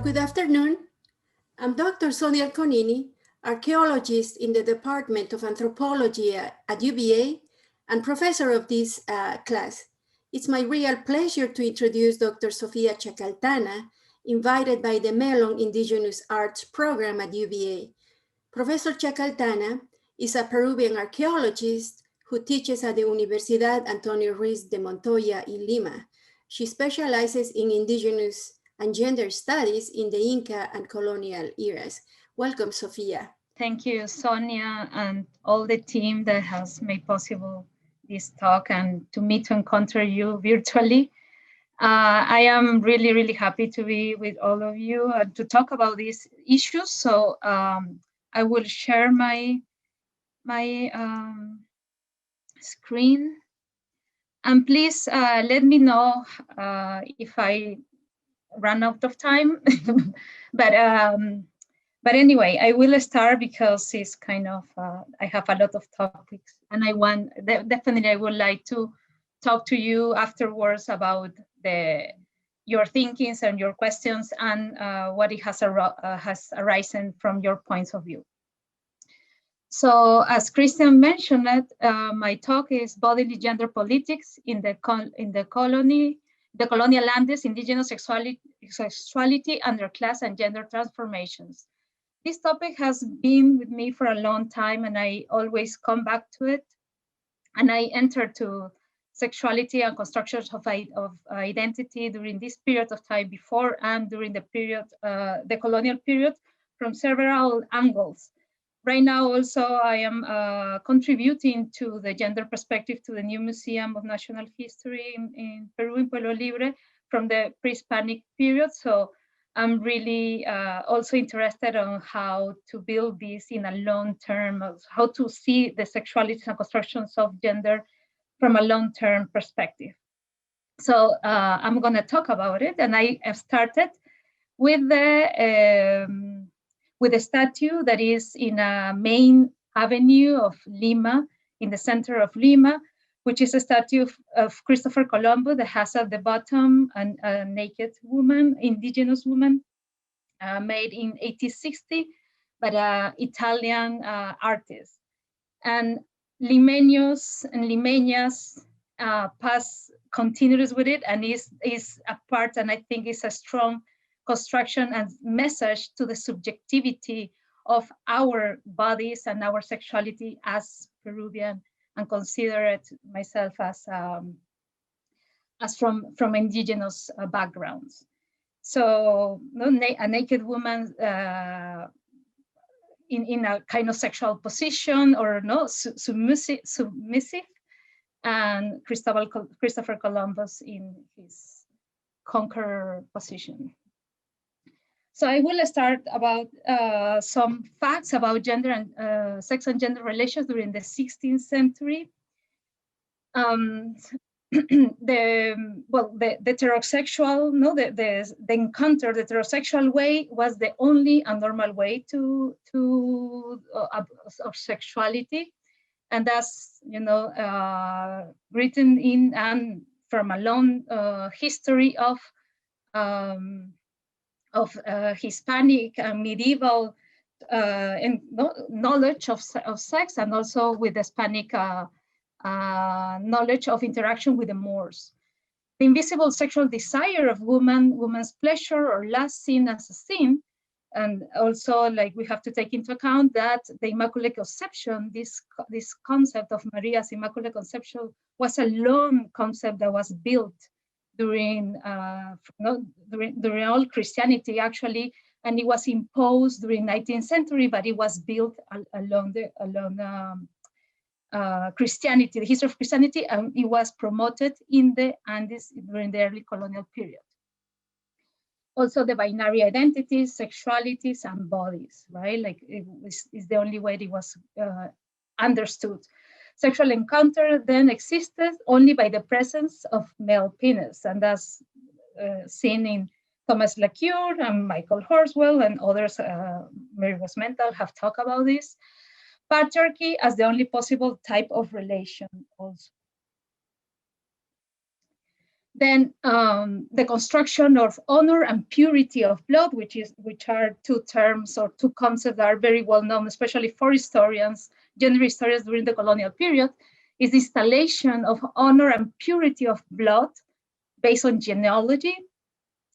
Good afternoon. I'm Dr. Sonia Conini, archaeologist in the Department of Anthropology at UVA and professor of this class. It's my real pleasure to introduce Dr. Sofía Chacaltana, invited by the Mellon Indigenous Arts program at UVA. Professor Chacaltana is a Peruvian archaeologist who teaches at the Universidad Antonio Ruiz de Montoya in Lima. She specializes in indigenous and gender studies in the Inca and colonial eras. Welcome, Sofía. Thank you, Sonia, and all the team that has made possible this talk and to me to encounter you virtually. I am really, really happy to be with all of you and to talk about these issues. So I will share my screen. And please let me know if I run out of time. But anyway, I will start because it's kind of, I have a lot of topics and I would like to talk to you afterwards about your thinkings and your questions and what it has arisen from your points of view. So as Christian mentioned, my talk is Bodily Gender Politics in the colonial lands, indigenous sexuality under class and gender transformations. This topic has been with me for a long time and I always come back to it. And I entered to sexuality and constructions of identity during this period of time before and during the period, the colonial period, from several angles. Right now also I am contributing to the gender perspective to the new Museum of National History in Peru, in Pueblo Libre, from the pre-Hispanic period. So I'm really also interested on how to build this in a long term, of how to see the sexualities and constructions of gender from a long-term perspective. So I'm gonna talk about it, and I have started with the statue that is in a main avenue of Lima, in the center of Lima, which is a statue of Christopher Colombo that has at the bottom a naked woman, indigenous woman, made in 1860, but an Italian artist. And Limeños and Limeñas continues with it and is a part, and I think is a strong construction and message to the subjectivity of our bodies and our sexuality as Peruvian, and consider it myself as from indigenous backgrounds. So a naked woman in a kind of sexual position or submissive, and Christopher Columbus in his conqueror position. So I will start about some facts about gender and sex and gender relations during the 16th century. The heterosexual, the encounter, the heterosexual way was the only and normal way of sexuality, and that's written in and from a long history of Hispanic and medieval knowledge of sex, and also with Hispanic knowledge of interaction with the Moors. The invisible sexual desire of woman's pleasure or lust seen as a sin, and also we have to take into account that the Immaculate Conception, this concept of Maria's Immaculate Conception, was a long concept that was built during all Christianity actually, and it was imposed during 19th century, but it was built along Christianity, the history of Christianity, and it was promoted in the Andes during the early colonial period. Also the binary identities, sexualities, and bodies, right? It's the only way it was understood. Sexual encounter then existed only by the presence of male penis, and that's seen in Thomas Lacure and Michael Horswell and others, Mary Westmental, have talked about this. Patriarchy as the only possible type of relation also. Then the construction of honor and purity of blood, which are two terms or two concepts that are very well known, especially for historians, gender historians during the colonial period, is the installation of honor and purity of blood based on genealogy,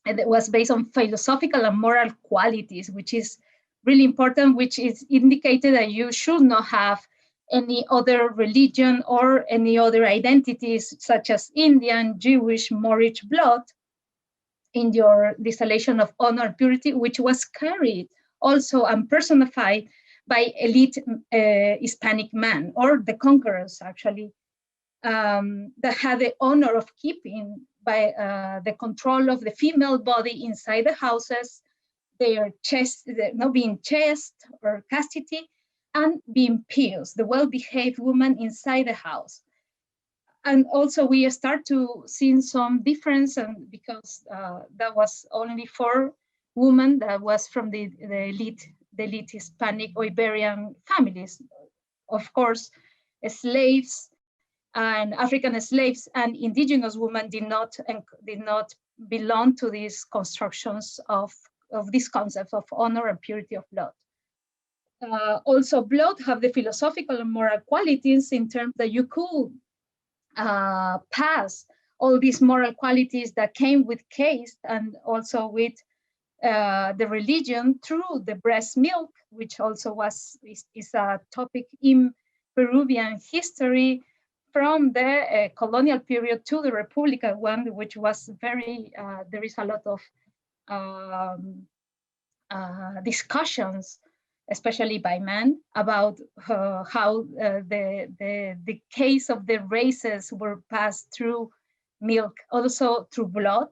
and it was based on philosophical and moral qualities, which is really important, which is indicated that you should not have any other religion or any other identities, such as Indian, Jewish, Moorish blood, in your distillation of honor and purity, which was carried also and personified by elite Hispanic men, or the conquerors, actually, that had the honor of keeping by the control of the female body inside the houses, their being chaste or chastity, and being pious, the well-behaved woman inside the house. And also we start to see some difference, and because that was only for women that was from the elite Hispanic or Iberian families. Of course, slaves and African slaves and indigenous women did not belong to these constructions of these concepts of honor and purity of blood. Also, blood have the philosophical and moral qualities in terms that you could pass all these moral qualities that came with caste and also with the religion through the breast milk, which also is a topic in Peruvian history from the colonial period to the Republican one, which was very, there is a lot of discussions, especially by men, about how the case of the races were passed through milk, also through blood,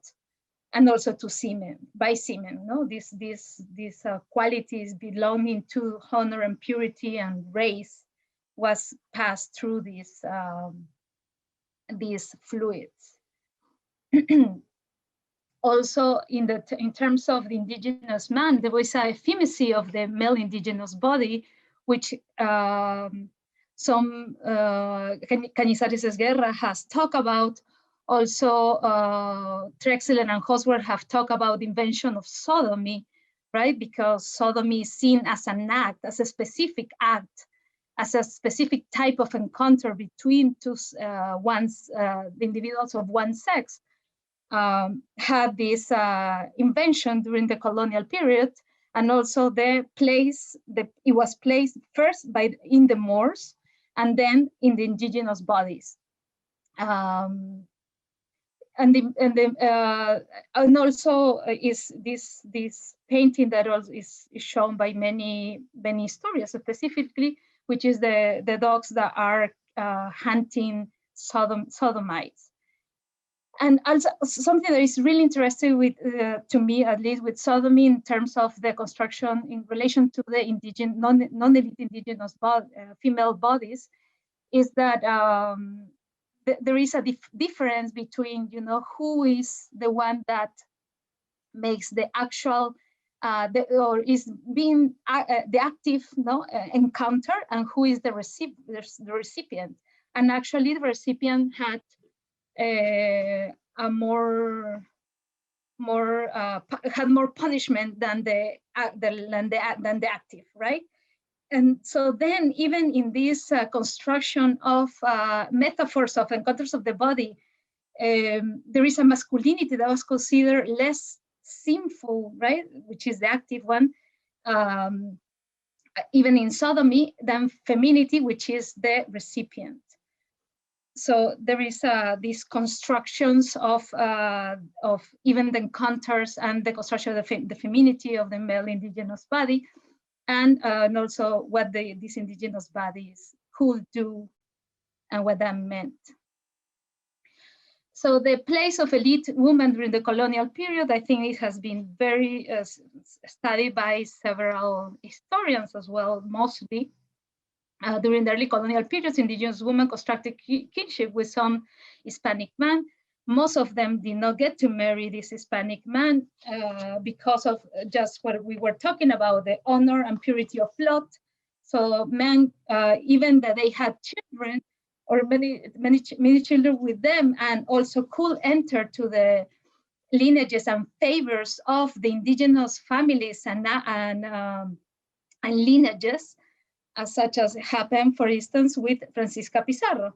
and also to semen, by semen. No, these qualities belonging to honor and purity and race was passed through these fluids. Also, in terms of the indigenous man, there was a effeminacy of the male indigenous body, which some Cañizares Guerra has talked about. Also, Trexler and Hoswer have talked about the invention of sodomy, right? Because sodomy is seen as an act, as a specific act, as a specific type of encounter between the individuals of one sex. Had this invention during the colonial period, and also it was placed first in the Moors and then in the indigenous bodies. And also is this painting that also is shown by many historians specifically, which is the dogs that are hunting sodomites. And also something that is really interesting to me, at least, with sodomy in terms of the construction in relation to the non-elite indigenous female bodies, is that there is a difference between, who is the one that makes the actual or is being the active encounter, and who is the recipient. And actually, the recipient had had more punishment than the active, right? And so then, even in this construction of metaphors of encounters of the body, there is a masculinity that was considered less sinful, right? Which is the active one, even in sodomy, than femininity, which is the recipient. So there is these constructions of even the encounters and the construction of the femininity of the male indigenous body, and also what these indigenous bodies could do and what that meant. So the place of elite women during the colonial period, I think it has been very studied by several historians as well, mostly. During the early colonial periods, indigenous women constructed kinship with some Hispanic men. Most of them did not get to marry this Hispanic man because of just what we were talking about, the honor and purity of blood. So men, even that they had children, or many children with them, and also could enter to the lineages and favors of the indigenous families and lineages, such as happened, for instance, with Francisca Pizarro,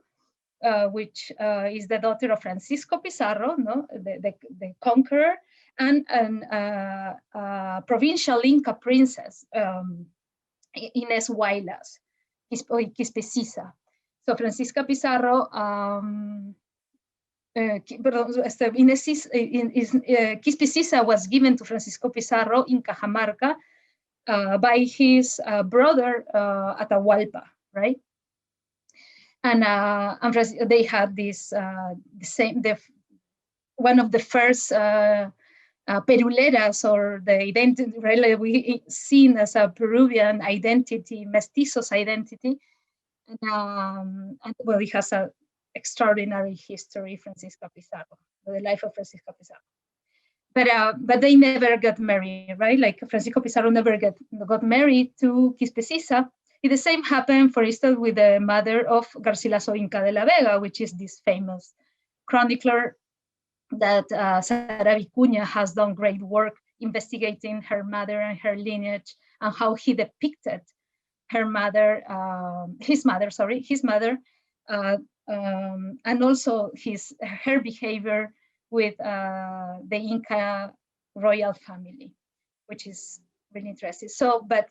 which is the daughter of Francisco Pizarro, no, the conqueror, and provincial Inca princess, Inés Huaylas, Quispecisa. So Francisca Pizarro, Quispecisa was given to Francisco Pizarro in Cajamarca by his brother Atahualpa, right? And they had this one of the first peruleras, or the identity, really we seen as a Peruvian identity, mestizos identity, and well, it has an extraordinary history, Francisca Pizarro, the life of Francisca Pizarro. But they never got married, right? Like Francisco Pizarro never got married to Quispecisa. The same happened, for instance, with the mother of Garcilaso Inca de la Vega, which is this famous chronicler that Sara Vicuña has done great work investigating her mother and her lineage, and how he depicted her mother, his mother, and also her behavior with the Inca royal family, which is really interesting. So, but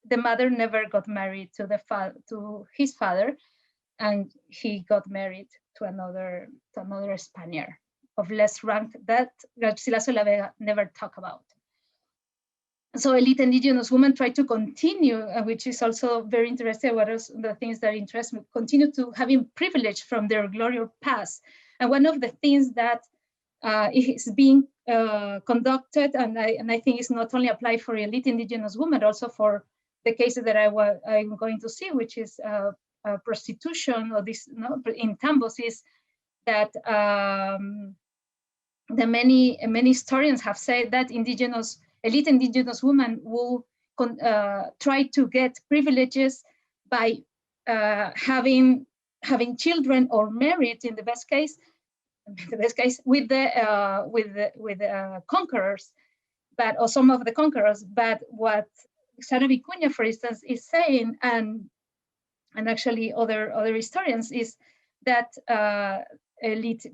the mother never got married to his father, and he got married to another Spaniard of less rank that Garcilaso de la Vega never talked about. So elite indigenous women try to continue, which is also very interesting. What are the things that interest me? Continue to having privilege from their glorious past. And one of the things that is being conducted, and I think it's not only applied for elite indigenous women, also for the cases that I'm going to see, which is prostitution, or this, no, in Tambos, is that the many historians have said that elite indigenous women will try to get privileges by having children or married, in the best case, with the conquerors, or some of the conquerors. But what Sara Vicuña, for instance, is saying, and actually other historians, is that elite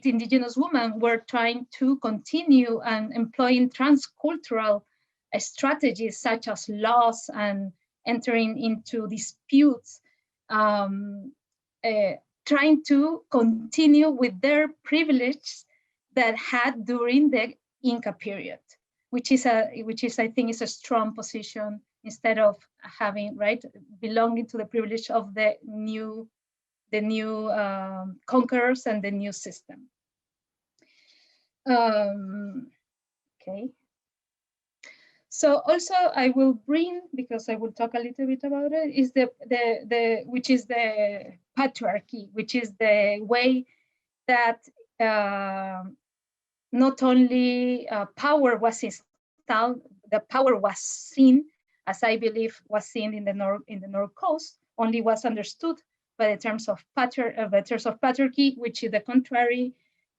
indigenous women were trying to continue and employing transcultural strategies such as laws and entering into disputes, trying to continue with their privilege that had during the Inca period, which is I think is a strong position, instead of having, right, belonging to the privilege of the new conquerors and the new system. Okay. So also I will bring, because I will talk a little bit about it, is which is the patriarchy, which is the way that not only power was installed, the power was seen, as I believe was seen in the North Coast, only was understood by the terms of patriarchy, which is the contrary.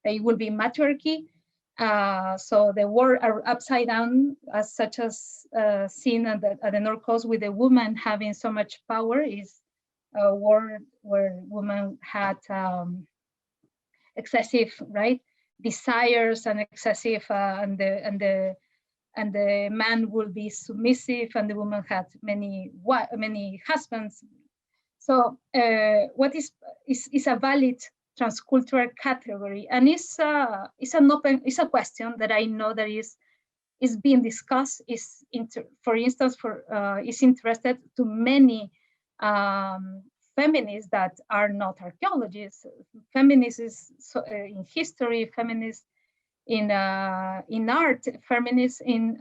It will be matriarchy. So the world are upside down, as such as seen at the North Coast, with the woman having so much power, is a world where women had excessive, right, desires, and excessive, and the man will be submissive, and the woman had many husbands. So what is a valid transcultural category, and it's a question that I know that is being discussed. For instance, is interested to many feminists that are not archaeologists. Feminists in history, feminists in art, feminists in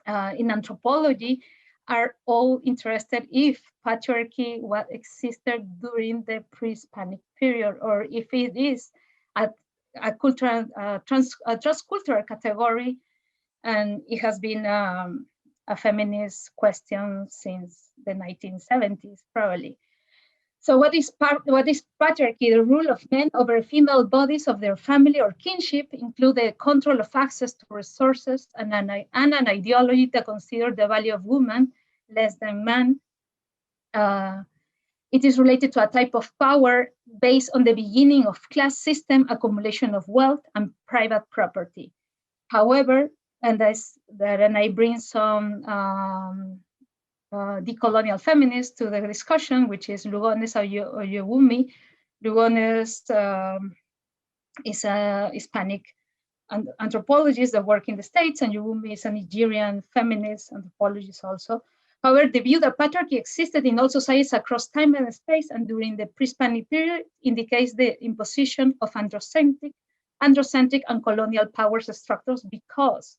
anthropology, are all interested if patriarchy existed during the pre-Hispanic period, or if it is a transcultural category, and it has been a feminist question since the 1970s, probably. So what is patriarchy? The rule of men over female bodies of their family or kinship include the control of access to resources and an ideology that considers the value of woman less than man. It is related to a type of power based on the beginning of class system, accumulation of wealth, and private property. However, and I bring some decolonial feminists to the discussion, which is Lugones Oyewumi. Lugones is a Hispanic anthropologist that works in the States, and Oyewumi is a Nigerian feminist anthropologist also. However, the view that patriarchy existed in all societies across time and space and during the pre-Hispanic period indicates the imposition of androcentric and colonial powers structures because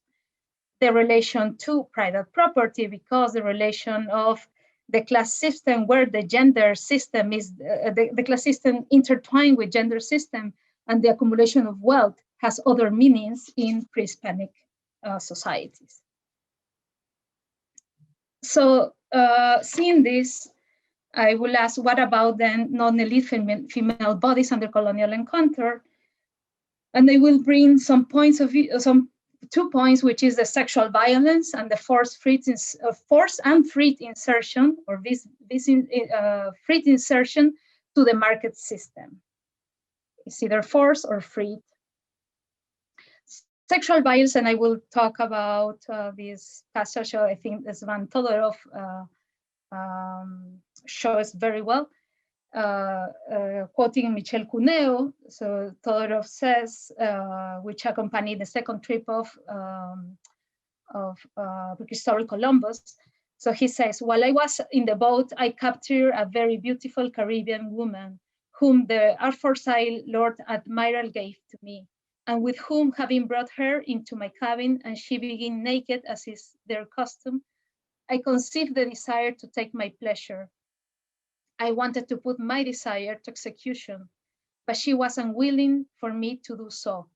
the relation to private property, because the relation of the class system where the gender system is, the class system intertwined with gender system and the accumulation of wealth has other meanings in pre-Hispanic societies. So seeing this, I will ask, what about then non-elite female bodies under colonial encounter? And I will bring some points of view, 2 points, which is the sexual violence and the forced and freed insertion, or freed insertion to the market system. It's either forced or freed. Sexual violence, and I will talk about this passage, I think Svan Todorov shows very well, quoting Michel Cuneo. So Todorov says, which accompanied the second trip of Christopher Columbus. So he says, while I was in the boat, I captured a very beautiful Caribbean woman, whom the aforesaid Lord Admiral gave to me, and with whom, having brought her into my cabin, and she began naked as is their custom, I conceived the desire to take my pleasure. I wanted to put my desire to execution, but she was unwilling for me to do so,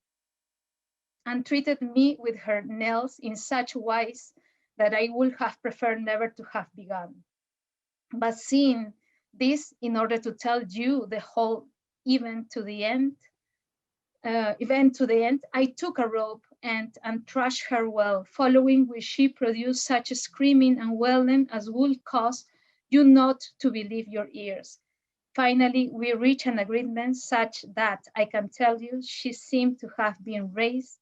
and treated me with her nails in such wise that I would have preferred never to have begun. But seeing this, in order to tell you the whole event to the end, I took a rope and thrashed her well, following which she produced such a screaming and wailing as would cause you not to believe your ears. Finally, we reached an agreement such that I can tell you she seemed to have been raised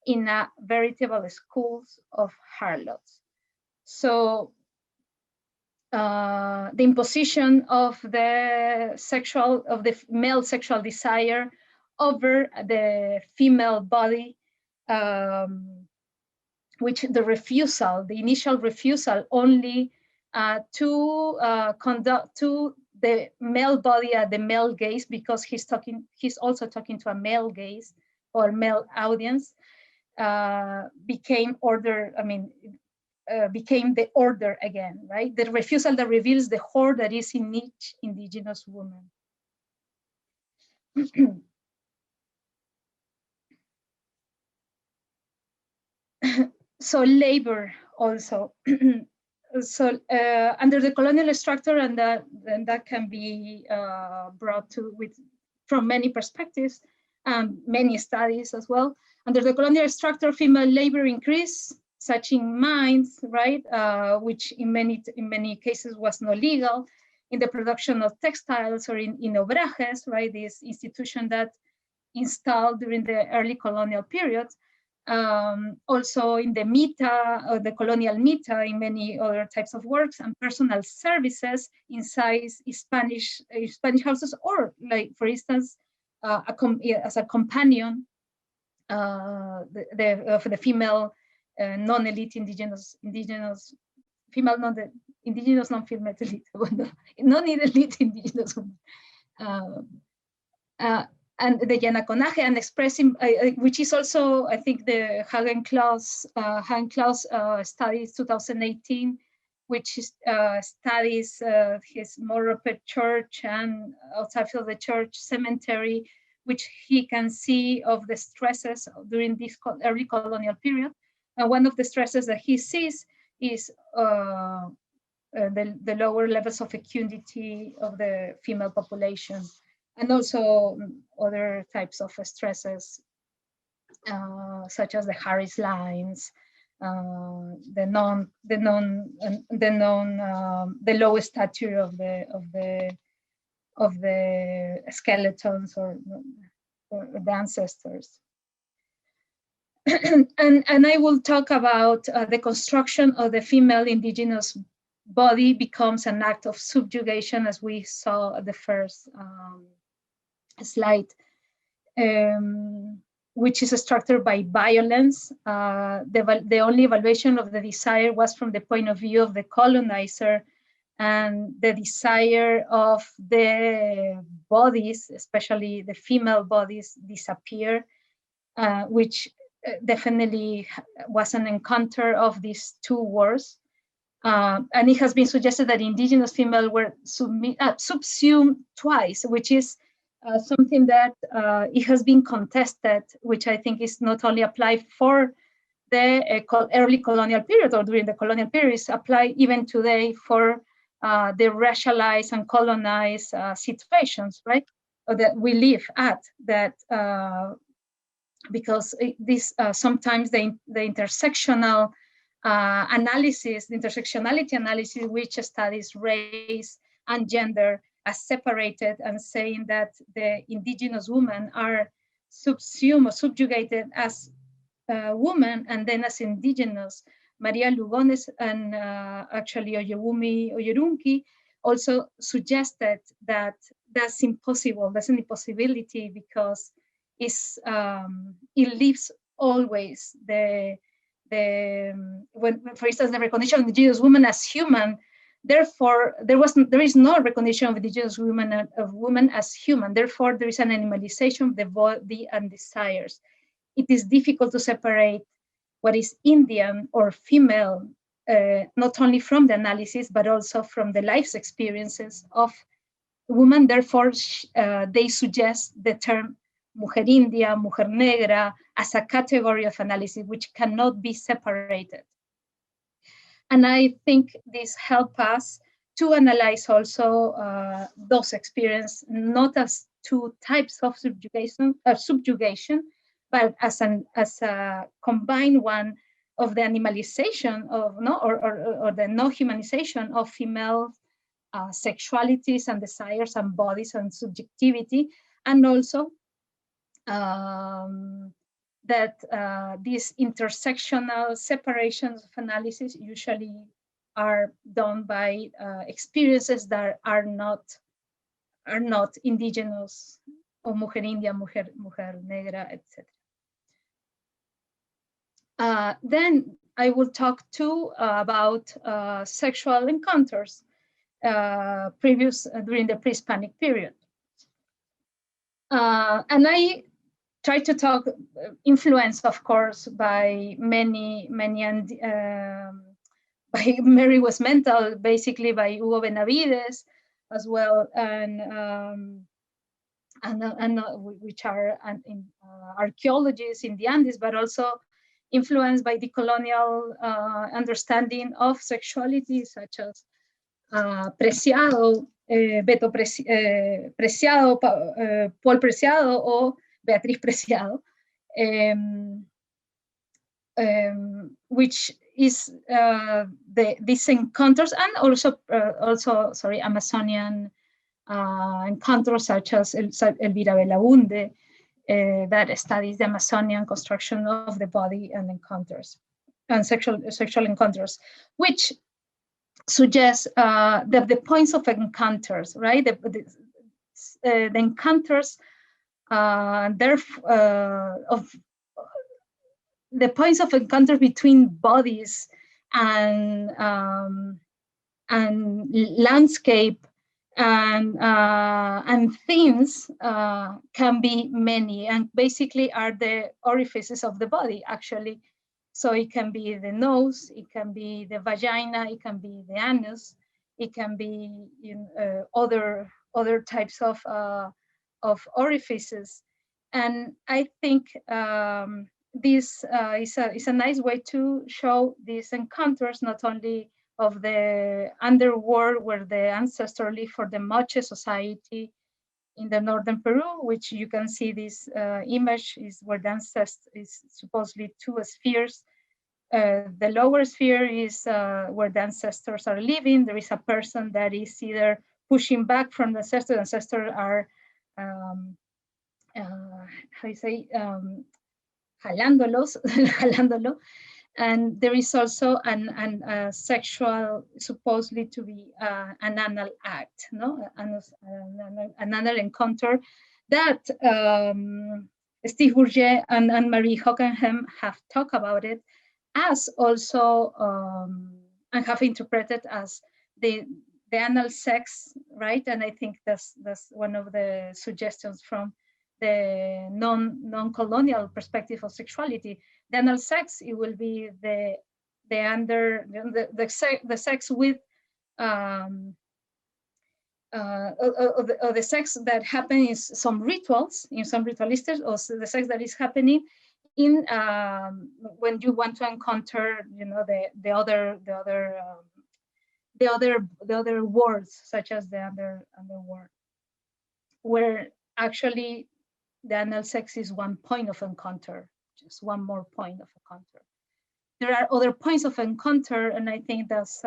in a veritable school of harlots. So the imposition of the male sexual desire over the female body, which the initial refusal only to the male body at the male gaze, because he's also talking to a male gaze or male audience, became the order again, right? The refusal that reveals the horror that is in each indigenous woman. So labor also. So under the colonial structure, and that can be brought to from many perspectives, many studies as well. Under the colonial structure, female labor increased, such in mines, right, which in many cases was not legal, in the production of textiles, or in obrajes, right, this institution that installed during the early colonial period. Also in the mita, or the colonial mita, in many other types of works, and personal services inside Spanish houses, or like, for instance, as a companion of the female non-elite indigenous female indigenous non-female elite, non-elite indigenous women. And the Yanaconaje, and expressing, which is also, I think, the Hagen-Klaus studies 2018, which studies his Morope church and outside of the church cemetery, which he can see of the stresses during this early colonial period. And one of the stresses that he sees is the lower levels of acuity of the female population, and also other types of stresses, such as the Harris lines, the low stature of the skeletons or the ancestors. and I will talk about the construction of the female indigenous body becomes an act of subjugation, as we saw at the first slide, which is structured by violence. The only evaluation of the desire was from the point of view of the colonizer, and the desire of the bodies, especially the female bodies, disappear, which definitely was an encounter of these two wars. And it has been suggested that indigenous females were subsumed twice, which is something that it has been contested, which I think is not only applied for the early colonial period or during the colonial period, it's applied even today for the racialized and colonized situations, right? Or that we live at, that because this sometimes the intersectional analysis, the intersectionality analysis, which studies race and gender as separated, and saying that the indigenous women are subsumed or subjugated as women and then as indigenous. Maria Lugones and actually Oyewumi Oyerunki also suggested that that's impossible, that's an impossibility, because it leaves always when, for instance, the recognition of indigenous women as human. Therefore, there is no recognition of indigenous women as human. Therefore, there is an animalization of the body and desires. It is difficult to separate what is Indian or female, not only from the analysis, but also from the life experiences of women. Therefore, they suggest the term mujer india, mujer negra, as a category of analysis, which cannot be separated. And I think this helps us to analyze also those experiences, not as two types of subjugation, but as a combined one of the animalization of or the no humanization of female sexualities and desires and bodies and subjectivity, and also that these intersectional separations of analysis usually are done by experiences that are not indigenous, or mujer india, mujer negra, etc. Then I will talk too about sexual encounters during the pre-Hispanic period. And I try to talk, influenced, of course, by many, by Mary Was Mental, basically by Hugo Benavides as well, and which are archaeologists in the Andes, but also influenced by the colonial understanding of sexuality, such as Preciado, Beto Preciado, Paul Preciado, or Beatriz Preciado, which is these encounters, and also Amazonian encounters, such as Elvira Belaunde, that studies the Amazonian construction of the body and encounters, and sexual encounters, which suggests that the points of encounters, right? The encounters, of the points of encounter between bodies and landscape and themes can be many, and basically are the orifices of the body, actually. So it can be the nose, it can be the vagina, it can be the anus, it can be other types of orifices. And I think this is a nice way to show these encounters, not only of the underworld where the ancestors live for the Moche society in the northern Peru, which you can see this image is where the ancestor is supposedly two spheres. The lower sphere is where the ancestors are living. There is a person that is either pushing back from the ancestors are, how you say, jalándolo. And there is also an sexual, supposedly to be an anal act, no? An anal encounter that Steve Bourget and Marie Hockenheim have talked about it as also, and have interpreted as the anal sex, right? And I think that's one of the suggestions from the non-colonial perspective of sexuality. The anal sex, it will be the sex with the sex that happens in some rituals, in some ritualistic, or the sex that is happening in when you want to encounter, you know, the other worlds, such as the underworld, where actually the anal sex is one point of encounter, just one more point of encounter. There are other points of encounter, and I think that's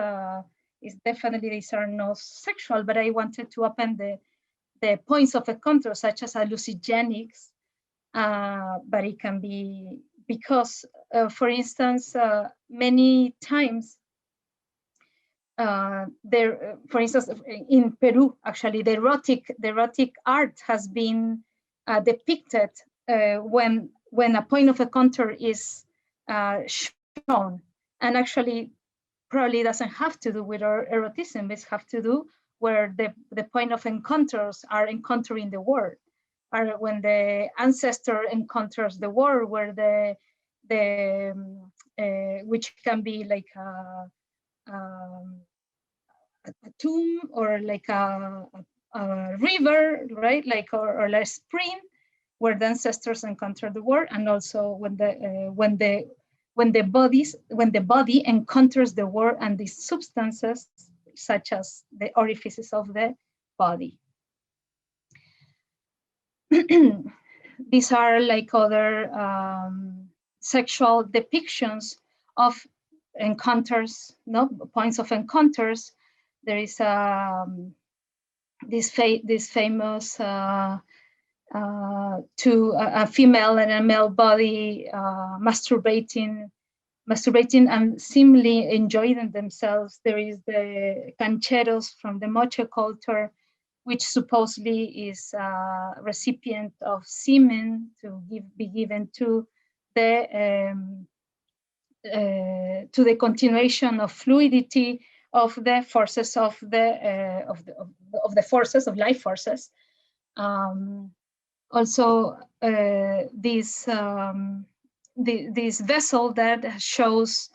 is definitely, these are not sexual, but I wanted to open the points of encounter, such as hallucinogenics, but it can be because, for instance, many times, for instance, in Peru, actually, the erotic art has been depicted when a point of encounter is shown, and actually probably doesn't have to do with our eroticism. It has to do where the point of encounters are encountering the world, or when the ancestor encounters the world, where which can be like a tomb, or like a river, right? Like or a spring, where the ancestors encounter the world, and also when the body encounters the world and these substances, such as the orifices of the body. These are like other sexual depictions of encounters, no points of encounters. There is this famous to a female and a male body masturbating and seemingly enjoying themselves. There is the cancheros from the Moche culture, which supposedly is a recipient of semen to be given to the continuation of fluidity of the forces of the forces of life forces. Also, this vessel that shows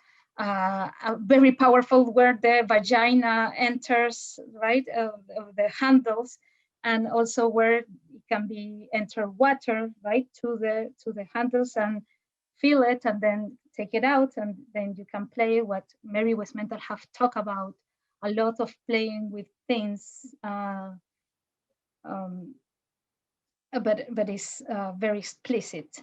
very powerful, where the vagina enters, right, of the handles, and also where it can be enter water, right, to the handles and fill it and then take it out, and then you can play what Mary Westmental have talked about, a lot of playing with things, but it's very explicit.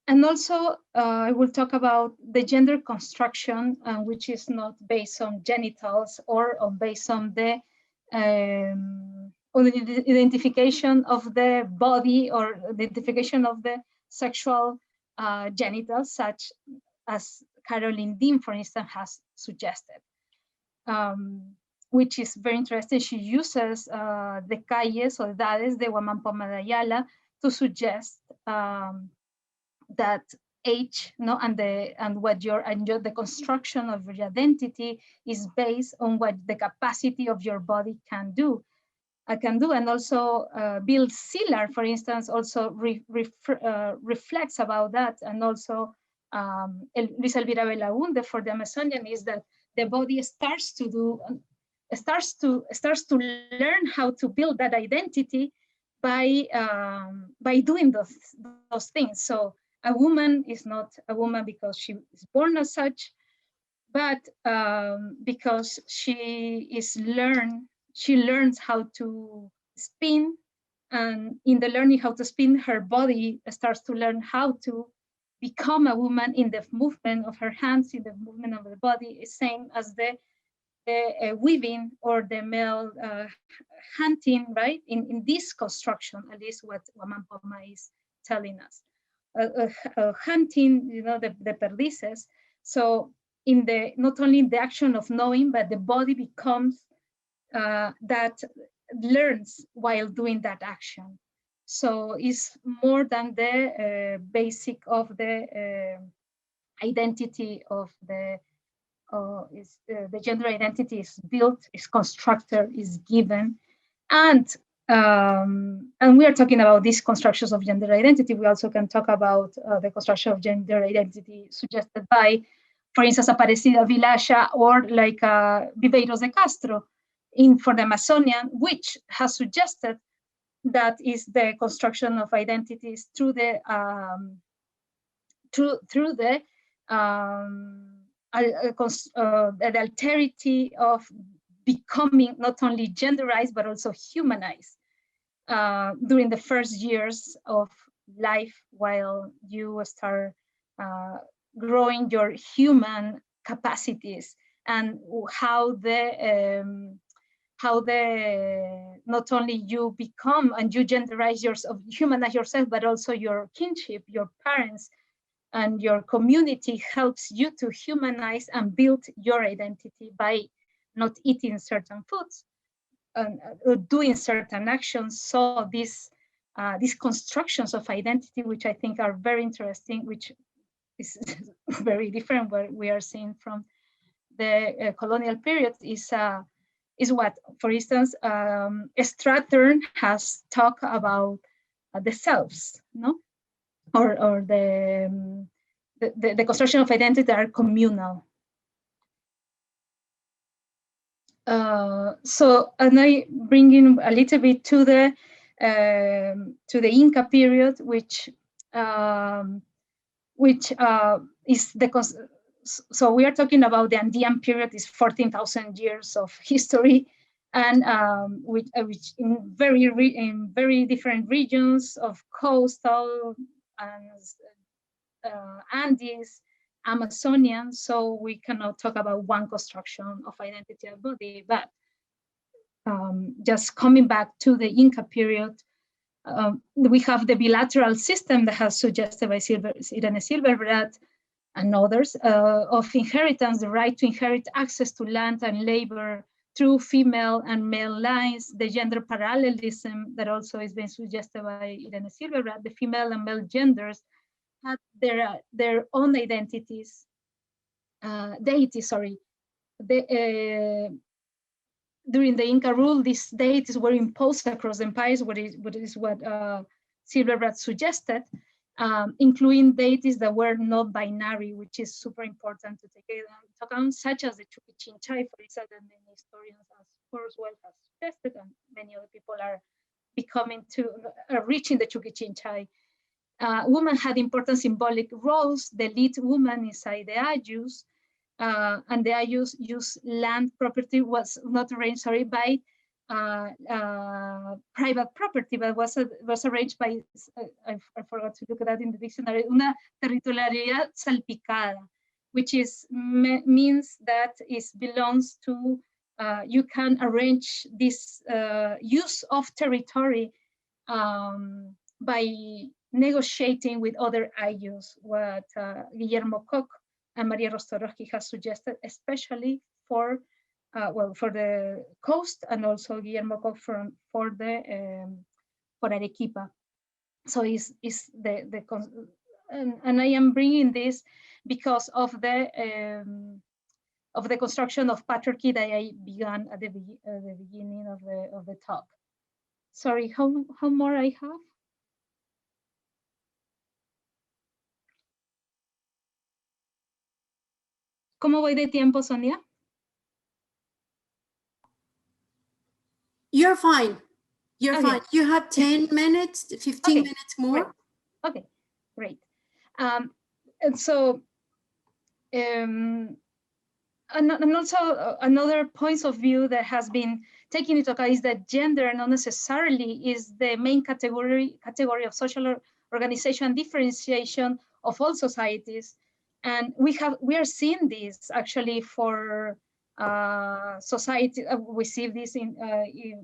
And also, I will talk about the gender construction, which is not based on genitals or based on the identification of the body or identification of the sexual genitals, such as Caroline Dean, for instance, has suggested, which is very interesting. She uses the calles or edades de Huamampoma de Ayala to suggest that age, no, and the construction of your identity is based on what the capacity of your body can do. And also Bill Siller, for instance, also reflects about that, and also Luis Elvira Belaunde for the Amazonian, is that the body starts to learn how to build that identity by doing those things. So a woman is not a woman because she is born as such, but because she learns how to spin, and in the learning how to spin, her body starts to learn how to become a woman in the movement of her hands, in the movement of the body, is same as the weaving or the male hunting, right? In this construction, at least what Wamampoma is telling us. Hunting, the perdices. So in the, not only in the action of knowing, but the body becomes that learns while doing that action. So it's more than the basic of the identity of the gender identity is built, is constructed, is given, and we are talking about these constructions of gender identity. We also can talk about the construction of gender identity suggested by, for instance, Aparecida Vilasha or like Viveiros de Castro for the Amazonian, which has suggested that is the construction of identities through the alterity of becoming not only genderized but also humanized during the first years of life, while you start growing your human capacities, and how not only you become and you genderize yourself, humanize yourself, but also your kinship, your parents, and your community helps you to humanize and build your identity by not eating certain foods and doing certain actions. So these constructions of identity, which I think are very interesting, which is very different what we are seeing from the colonial period, is what, for instance, Strathern has talked about the selves, no? Or the construction of identity that are communal. So, and I bring in a little bit to the Inca period, which is the, so we are talking about the Andean period, is 14,000 years of history, and which in very different regions of coastal and Andes, Amazonian. So we cannot talk about one construction of identity and body, but just coming back to the Inca period, we have the bilateral system that has suggested by Irene Silverbrand and others of inheritance, the right to inherit access to land and labor through female and male lines, the gender parallelism that also is being suggested by Irene Silverbrand, the female and male genders had their own identities, deities, sorry. During the Inca rule, these deities were imposed across empires, what Silverbrand suggested, including deities that were not binary, which is super important to take into account, such as the Chowpinyanka, for instance, that many historians, as Kurzweil has suggested, and many other people are reaching the Chowpinyanka. Women had important symbolic roles. The lead woman inside the Ayllus, and the Ayllus use land property was not arranged, sorry, by private property, but was arranged by, I forgot to look at that in the dictionary, una territorialidad salpicada, which is means that it belongs to, you can arrange this use of territory by negotiating with other Ayllus, what Guillermo Koch and Maria Rostorowski has suggested, especially for the coast, and also Guillermo Koch for Arequipa. So is the and I am bringing this because of the construction of patriarchy that I began at the beginning of the talk. Sorry, how more I have? ¿Cómo voy de tiempo, Sonia? You're fine. You're fine. You have 10 minutes, 15 minutes more. Great. Okay, great. And so and also another points of view that has been taken into account is that gender not necessarily is the main category of social organization and differentiation of all societies. And we are seeing this actually for society. We see this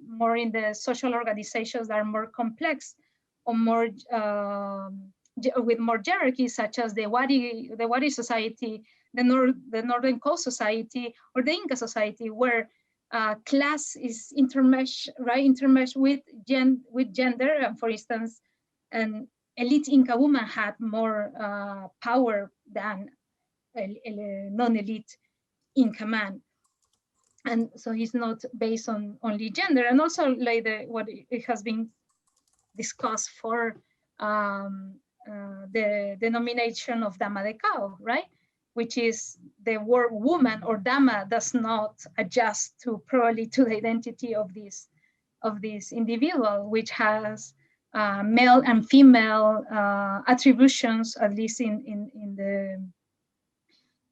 more in the social organizations that are more complex or more with more hierarchies, such as the Wari society, the Northern Coast Society, or the Inca Society, where class is intermeshed, right? Intermeshed with gender. And for instance, an elite Inca woman had more power than a non-elite Inca man. And so it's not based on only gender. And also like what it has been discussed for the denomination of dama de cao, right? Which is the word woman or dama does not adjust to probably to the identity of this individual, which has male and female attributions, at least in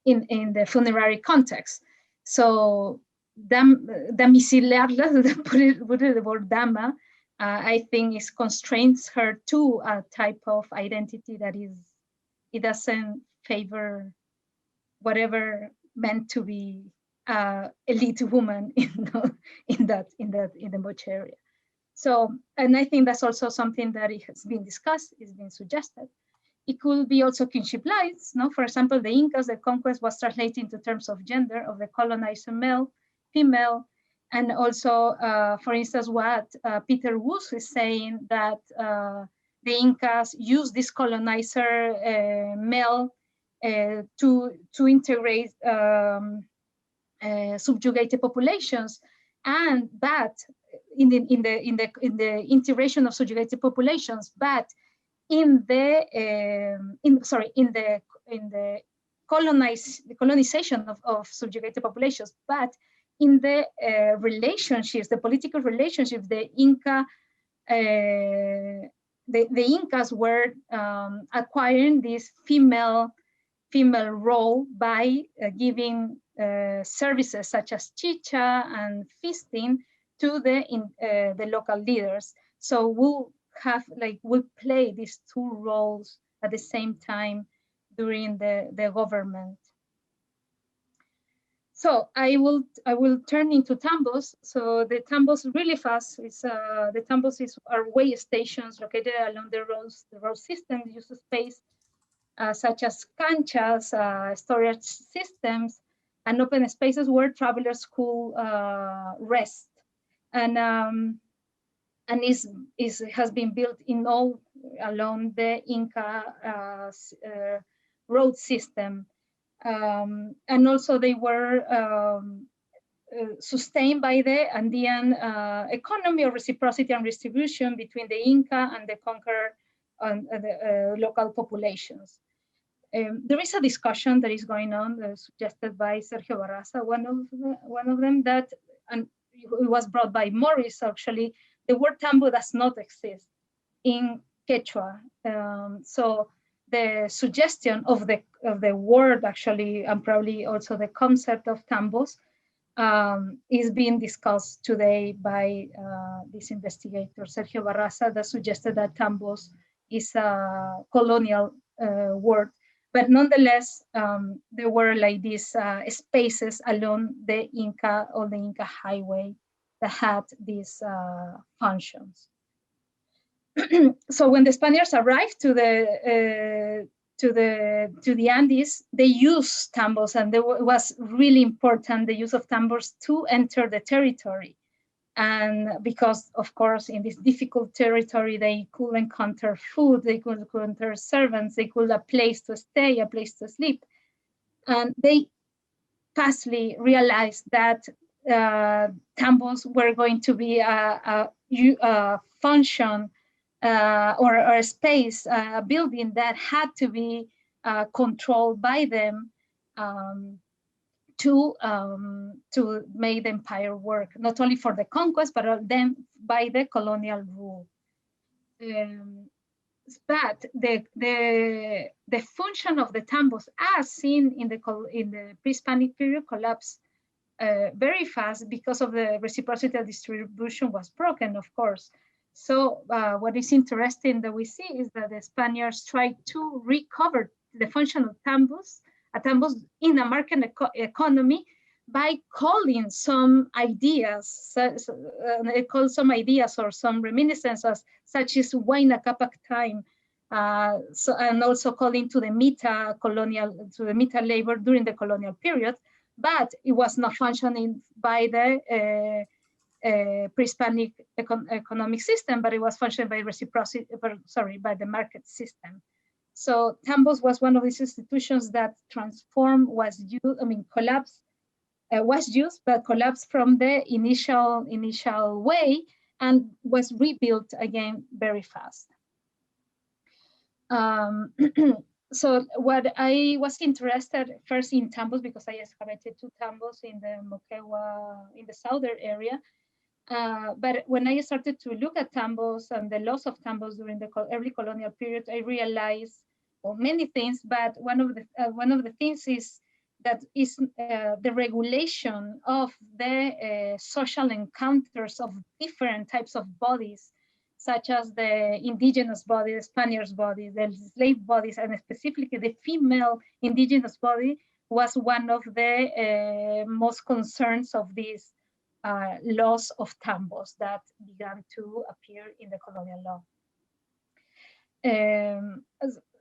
the funerary context. So domiciliarla, put the word dama, I think it constrains her to a type of identity that it doesn't favor whatever meant to be elite woman in the Moche area. So, and I think that's also something that it has been discussed, it's been suggested. It could be also kinship lines, no? For example, the Incas, the conquest was translated into terms of gender of the colonizer male, female, and also, for instance, what Peter Woos is saying, that the Incas used this colonizer male to integrate subjugated populations, and but in the integration of subjugated populations, but in the colonization of subjugated populations, but in the relationships, the political relationships, the Inca, the Incas were acquiring this female role by giving services such as chicha and feasting to the local leaders. So we'll play these two roles at the same time during the government. So I will turn into tambos. So the tambos really fast is the tambos are way stations located along the road system, use space such as canchas, storage systems, and open spaces where travelers could rest. And has been built in all along the Inca road system. And also they were sustained by the Andean economy of reciprocity and distribution between the Inca and the conqueror and the local populations. There is a discussion that is going on suggested by Sergio Barraza, one of them, that, and it was brought by Morris actually, the word tambo does not exist in Quechua. So the suggestion of the word actually, and probably also the concept of tambos, is being discussed today by this investigator, Sergio Barraza, that suggested that tambos is a colonial word. But nonetheless, there were like these spaces along the Inca or the Inca highway that had these functions. So when the Spaniards arrived to the Andes, they used tambos, and it was really important, the use of tambos to enter the territory. And because, of course, in this difficult territory, they could encounter food, they could encounter servants, they could have a place to stay, a place to sleep. And they fastly realized that tambos were going to be a function or a space, a building that had to be controlled by them to make the empire work, not only for the conquest, but then by the colonial rule. but the function of the tambos, as seen in the pre-Hispanic period, collapsed very fast because of the reciprocity distribution was broken, of course. So what is interesting that we see is that the Spaniards tried to recover the function of tambos in a market economy by calling some ideas, some ideas or some reminiscences, such as Huayna Capac time, and also calling to the meta labor during the colonial period, but it was not functioning by the pre-Hispanic economic system, but it was functioning by reciprocity, by the market system. So tambos was one of these institutions that transformed, collapsed, was used, but collapsed from the initial way and was rebuilt again very fast. So what I was interested first in tambos, because I excavated 2 tambos in the Moquegua, in the southern area. But when I started to look at tambos and the loss of tambos during the early colonial period, I realized, well, many things, but one of the things is that is the regulation of the social encounters of different types of bodies, such as the indigenous body, the Spaniards' body, the slave bodies, and specifically the female indigenous body was one of the most concerns of this loss of tambos that began to appear in the colonial law.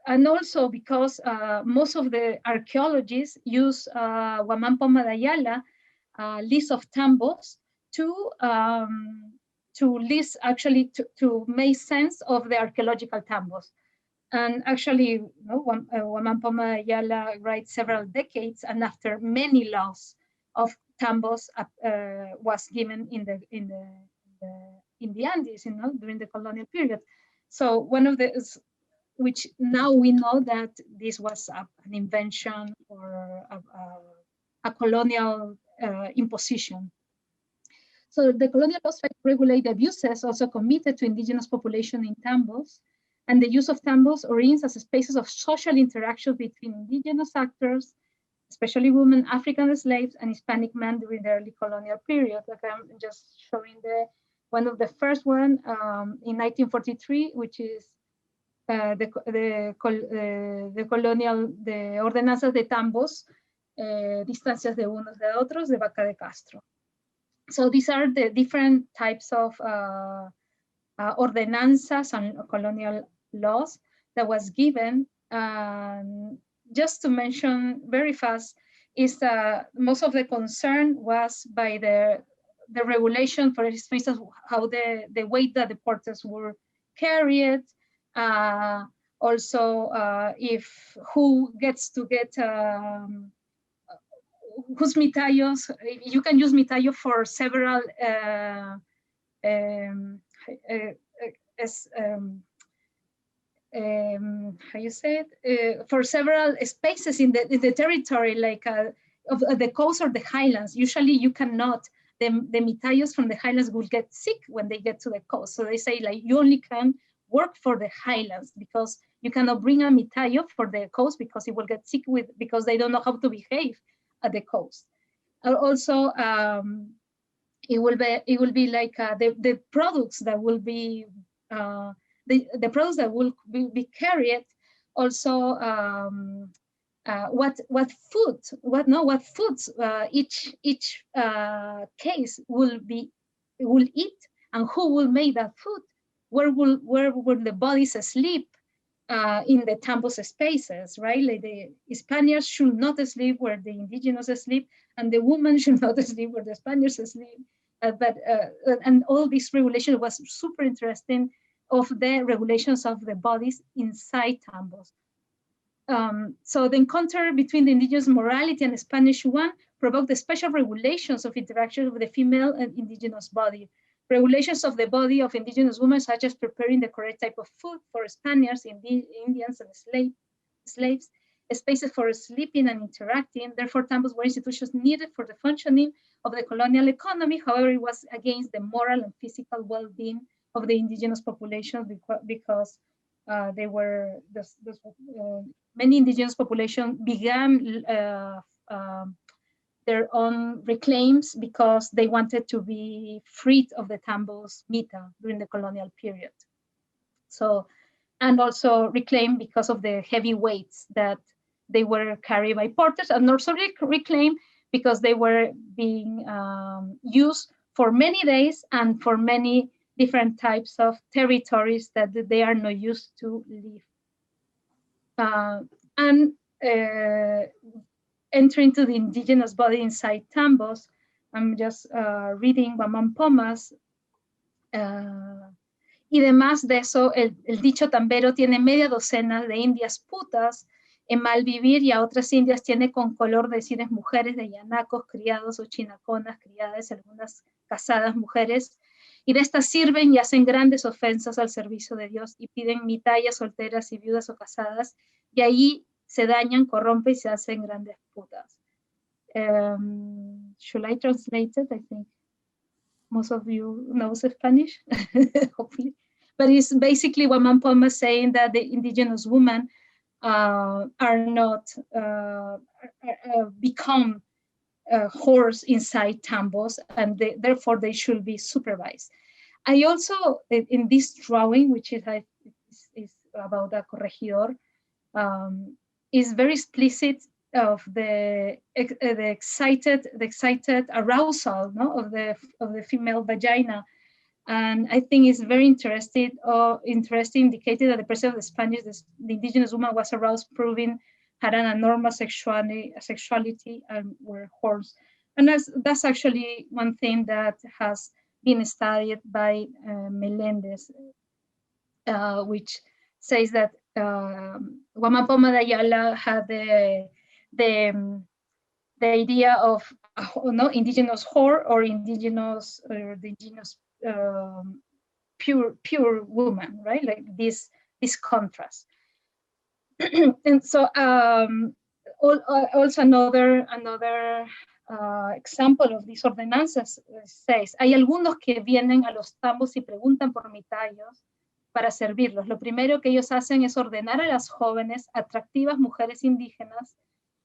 And also because most of the archaeologists use Huamampo Madayala list of tambos to list, actually to make sense of the archaeological tambos. And actually, Huamampo Madayala writes several decades, and after many laws of tambos was given in the Andes, during the colonial period. So one of the, which now we know that this was an invention or a colonial imposition. So the colonial laws tried to regulate abuses also committed to indigenous population in tambos, and the use of tambos or inns as spaces of social interaction between indigenous actors, especially women, African slaves, and Hispanic men during the early colonial period. Like I'm just showing one of the first one in 1943, which is the ordenanzas de tambos, distancias de unos de otros, de Vaca de Castro. So these are the different types of ordenanzas and colonial laws that was given. Just to mention very fast is that most of the concern was by the regulation, for instance, how the weight that the porters were carried. Also, if who gets to get whose mitayos, you can use mitayo for several how you say it, for several spaces in the territory, like of the coast or the highlands. Usually you cannot, the mitayos from the highlands will get sick when they get to the coast. So they say, like, you only can work for the highlands because you cannot bring a mitayo for the coast because it will get sick because they don't know how to behave at the coast. Also, it will be like the products that will be the products that will be carried. Also, what foods each case will eat, and who will make that food. Where will the bodies sleep in the tambos spaces, right? Like the Spaniards should not sleep where the indigenous sleep, and the women should not sleep where the Spaniards sleep. And all this regulation was super interesting, of the regulations of the bodies inside tambos. So the encounter between the indigenous morality and the Spanish one provoked the special regulations of interaction with the female and indigenous body. Regulations of the body of indigenous women, such as preparing the correct type of food for Spaniards, Indians, and slaves, spaces for sleeping and interacting. Therefore, tambos were institutions needed for the functioning of the colonial economy. However, it was against the moral and physical well-being of the indigenous population because many indigenous population began their own reclaims because they wanted to be freed of the tambos mita during the colonial period. So, and also reclaim because of the heavy weights that they were carried by porters, and also reclaim because they were being used for many days and for many different types of territories that they are not used to live. Entering into the indigenous body inside tambos, I'm just reading Wamampoma's. Y demás de eso, el dicho tambero tiene media docena de indias putas en mal vivir, y a otras indias tiene con color de decires mujeres, de yanacos, criados o chinaconas, criadas, algunas casadas mujeres, y de estas sirven y hacen grandes ofensas al servicio de Dios y piden mitallas solteras y viudas o casadas, y ahí se dañan, corrompen y se hacen grandes putas. Should I translate it? I think most of you know Spanish, hopefully. But it's basically what Wamampooma is saying, that the indigenous women are not become whores inside tambos, and therefore they should be supervised. I also, in this drawing, which is about a corregidor, is very explicit of the excited arousal, no, of the female vagina. And I think it's very interesting, indicated that the presence of the Spanish, the indigenous woman was aroused, proving had an enormous sexuality and were whores. And that's actually one thing that has been studied by Melendez, which says that Wamapoma de Ayala had the idea of indigenous whore or the indigenous pure woman, right? Like this contrast. And so also another example of these ordenanzas says, hay algunos que vienen a los tambos y preguntan por mitallos para servirlos. Lo primero que ellos hacen es ordenar a las jóvenes, atractivas mujeres indígenas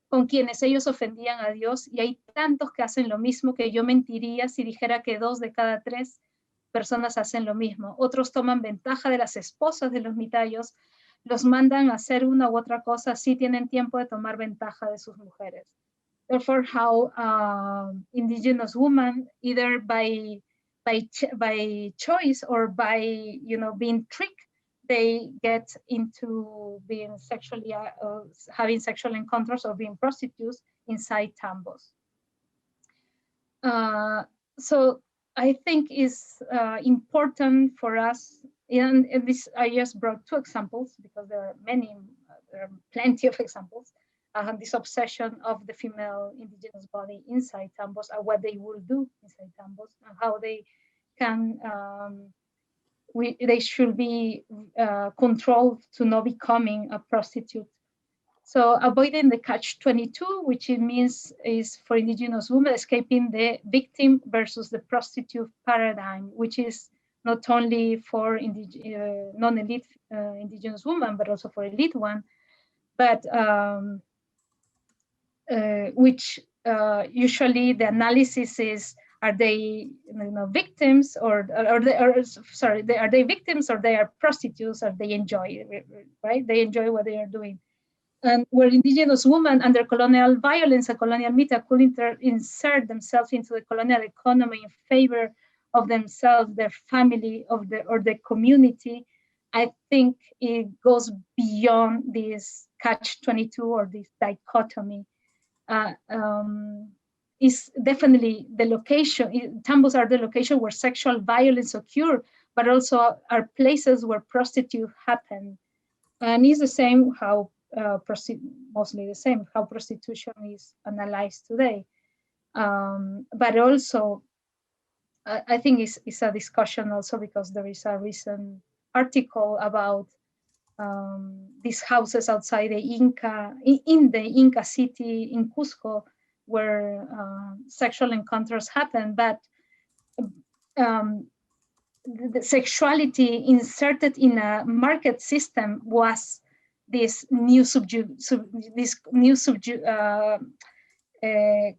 con quienes ellos ofendían a Dios, y hay tantos que hacen lo mismo que yo mentiría si dijera que 2 de cada 3 personas hacen lo mismo. Otros toman ventaja de las esposas de los mitallos, los mandan a hacer una u otra cosa, si tienen tiempo de tomar ventaja de sus mujeres. Therefore, how indigenous women, either by choice or by being tricked, they get into being sexually having sexual encounters or being prostitutes inside tambos. So I think it's important for us, and this I just brought 2 examples because there are plenty of examples. This obsession of the female indigenous body inside tambos, and what they will do inside tambos, and how they can they should be controlled to not becoming a prostitute. So avoiding the catch-22, which it means is for indigenous women escaping the victim versus the prostitute paradigm, which is not only for non-elite indigenous women, but also for elite one, but which usually the analysis is, are they victims are they victims, or they are prostitutes, or they enjoy it, right? They enjoy what they are doing. And where indigenous women under colonial violence and colonial myth could insert themselves into the colonial economy in favor of themselves, their family, or the community, I think it goes beyond this catch-22 or this dichotomy. Is definitely the location. Tambos are the location where sexual violence occur, but also are places where prostitution happen. And it's the same how mostly the same how prostitution is analyzed today. But also, I think it's a discussion also because there is a recent article about these houses outside the Inca, in the Inca city in Cusco, where sexual encounters happen, but the sexuality inserted in a market system was this new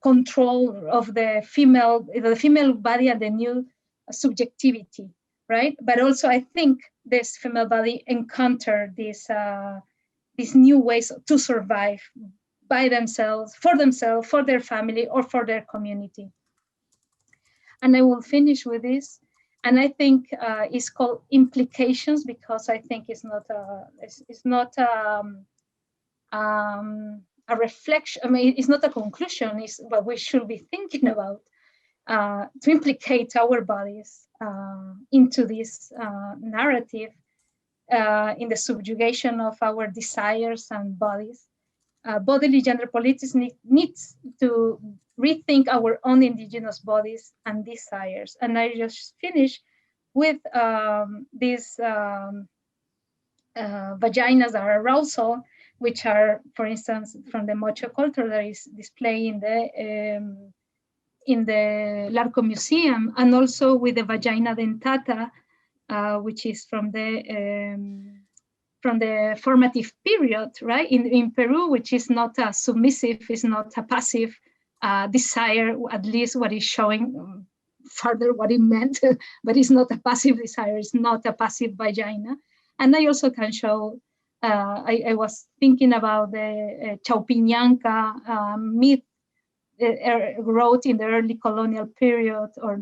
control of the female body and the new subjectivity, right? But also, I think this female body encountered these new ways to survive by themselves, for their family, or for their community. And I will finish with this. And I think it's called implications, because I think it's not a reflection. I mean, it's not a conclusion. It's what we should be thinking about, to implicate our bodies into this narrative, in the subjugation of our desires and bodies. Bodily gender politics needs to rethink our own indigenous bodies and desires. And I just finish with these vaginas that are arousal, which are, for instance, from the Mocho culture that is displayed in the Larco Museum, and also with the vagina dentata, which is from the formative period, right? In Peru, which is not a submissive, is not a passive desire, at least what is showing further what it meant, but it's not a passive desire, it's not a passive vagina. And I also can show, I was thinking about the Chowpinyanka Myth, wrote in the early colonial period, or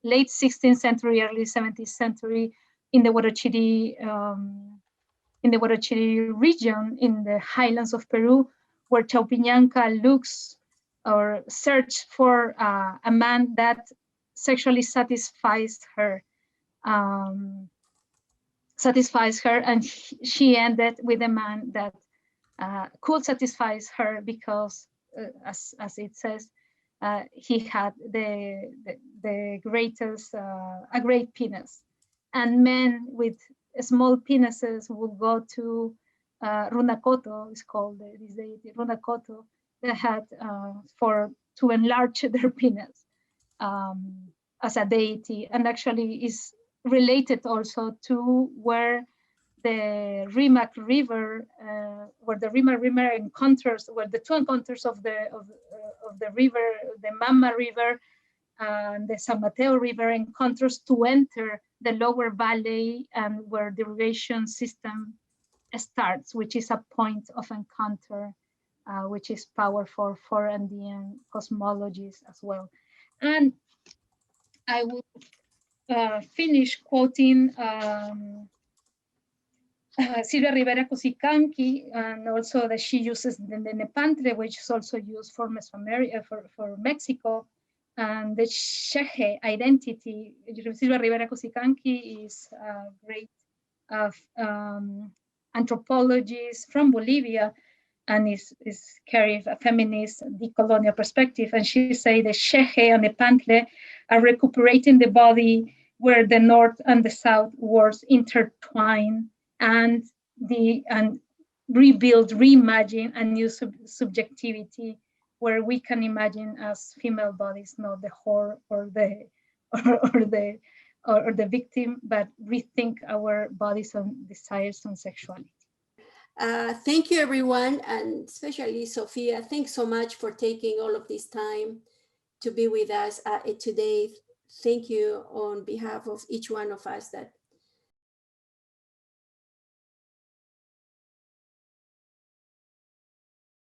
late 16th century, early 17th century, in the Huarochiri region in the highlands of Peru, where Chowpinyanka looks or search for a man that sexually satisfies her, and she ended with a man that could satisfy her because, as it says, he had the greatest, a great penis, and men with small penises would go to Runakoto, is called this deity, Runakoto, that had to enlarge their penis as a deity, and actually is related also to where the Rimac River, where the Rimac River encounters, where the two encounters of the river, the Mama River and the San Mateo River encounters to enter the lower valley, and where the irrigation system starts, which is a point of encounter, which is powerful for Andean cosmologies as well. And I will finish quoting Silvia Rivera Cusicanqui, and also that she uses the Nepantre, which is also used for Mesoamerica, for Mexico, and the Shehe identity. Silvia Rivera Cusicanqui is a great anthropologist from Bolivia, and is carrying a feminist decolonial perspective. And she say the Shehe and the Pantle are recuperating the body where the North and the South worlds intertwine, and rebuild, reimagine a new subjectivity, where we can imagine as female bodies, not the whore or the victim, but rethink our bodies and desires and sexuality. Thank you, everyone, and especially Sofía. Thanks so much for taking all of this time to be with us today. Thank you on behalf of each one of us that